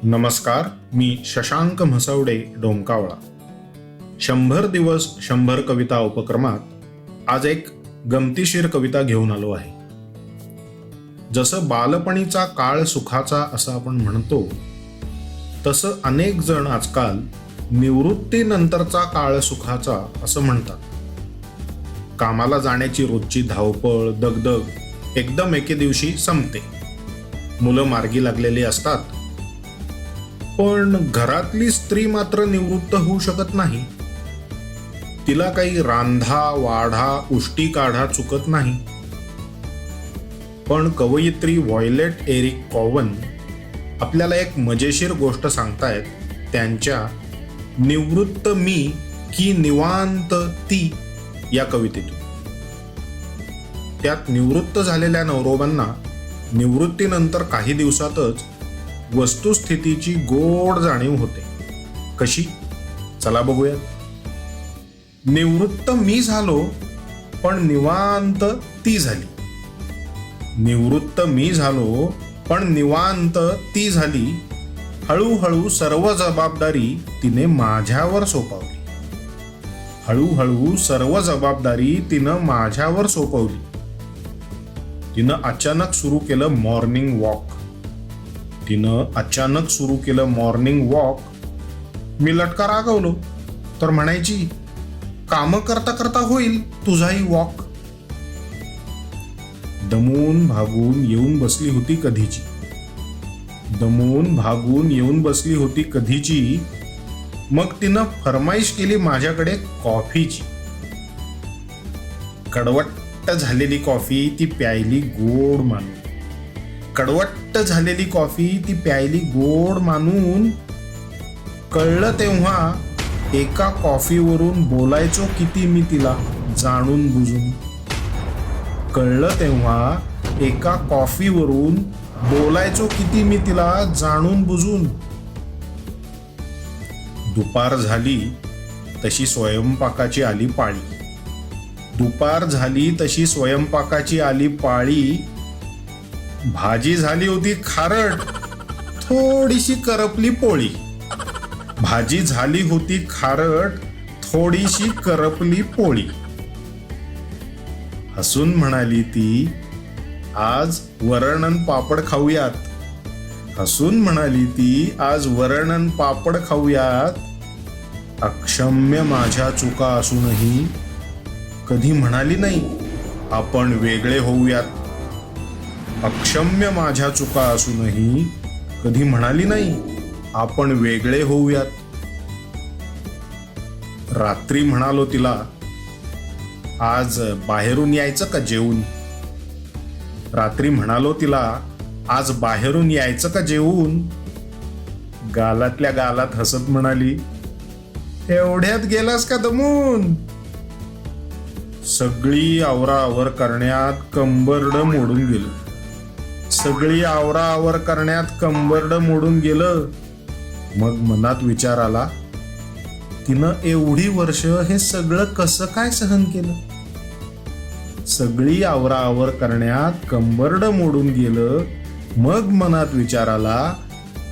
नमस्कार, मी शशांक म्हसवडे, डोमकावळा. 100 दिवस 100 कविता उपक्रमात आज एक गमतीशीर कविता घेऊन आलो आहे. जसं बालपणीचा काळ सुखाचा असं आपण म्हणतो, तसं अनेक जण आजकाल निवृत्तीनंतरचा काळ सुखाचा असं म्हणतात. कामाला जाण्याची रोजची धावपळ, दगदग एकदम एके दिवशी संपते. मुलं मार्गी लागलेली असतात, पण घरातली स्त्री मात्र निवृत्त होऊ शकत नाही. तिला काही रांधा वाढा उष्टी काढा चुकत नाही. पण कवयित्री व्हायलेट एरिक कॉवन आपल्याला एक मजेशीर गोष्ट सांगतायत त्यांच्या निवृत्त मी की निवांत ती या कवितेतून. त्यात निवृत्त झालेल्या नवरोबांना निवृत्तीनंतर काही दिवसातच वस्तुस्थितीची गोड जाणीव होते. कशी? चला बघूया. निवृत्त मी झालो, पण निवांत ती झाली. निवृत्त मी झालो, पण निवांत ती झाली. हळूहळू सर्व जबाबदारी तिने माझ्यावर सोपवली. हळूहळू सर्व जबाबदारी तिनं माझ्यावर सोपवली. तिनं अचानक सुरू केलं मॉर्निंग वॉक. मी लटका रागवलो तर म्हणायची, काम करता करता होईल तुझाही वॉक. दमून भागून येऊन बसली होती कधीची. मग तिनं फरमाईश केली माझ्याकडे कॉफीची. कडवट्ट झालेली कॉफी ती प्यायली गोड मानून. कळलं तेव्हा एका कॉफीवरून बोलायचो किती मी तिला जाणून बुजून. दुपार झाली तशी स्वयंपाकाची आली पाळी. भाजी झाली होती खारट, थोडीशी करपली पोळी. हसून म्हणाली ती, आज वरण अन पापड खाऊयात. अक्षम्य माझ्या चुका असूनही कधी म्हणाली नाही आपण वेगळे होऊयात. रात्री म्हणालो तिला, आज बाहेरून यायचं का जेवून. गालातल्या गालात हसत म्हणाली, एवढ्यात गेलास का दमून. सगळी आवराआवर करण्यात कंबरड मोडून गेलं. मग मनात विचार आला, तिनं एवढी वर्ष हे सगळं कसं काय सहन केलं. सगळी आवराआवर करण्यात कंबरड मोडून गेलं. मग मनात विचार आला,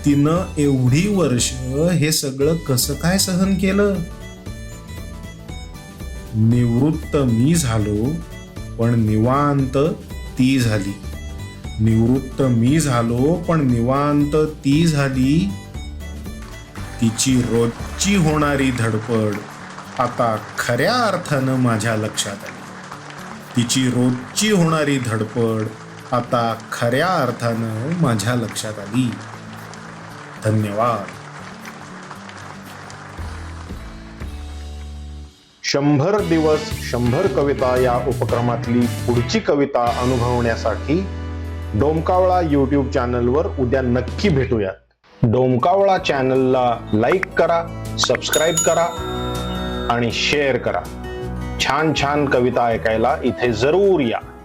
तिनं एवढी वर्ष हे सगळं कसं काय सहन केलं. निवृत्त मी झालो, पण निवांत ती झाली. तिची रोजची होणारी धडपड आता खऱ्या अर्थानं माझ्या लक्षात आली. धन्यवाद. 100 दिवस 100 कविता या उपक्रमातली पुढची कविता अनुभवण्यासाठी डोमकावळा YouTube चॅनलवर उद्या नक्की भेटूयात. डोमकावळा चॅनलला लाईक करा, सबस्क्राईब करा आणि शेअर करा. छान छान कविता ऐकायला इथे जरूर या.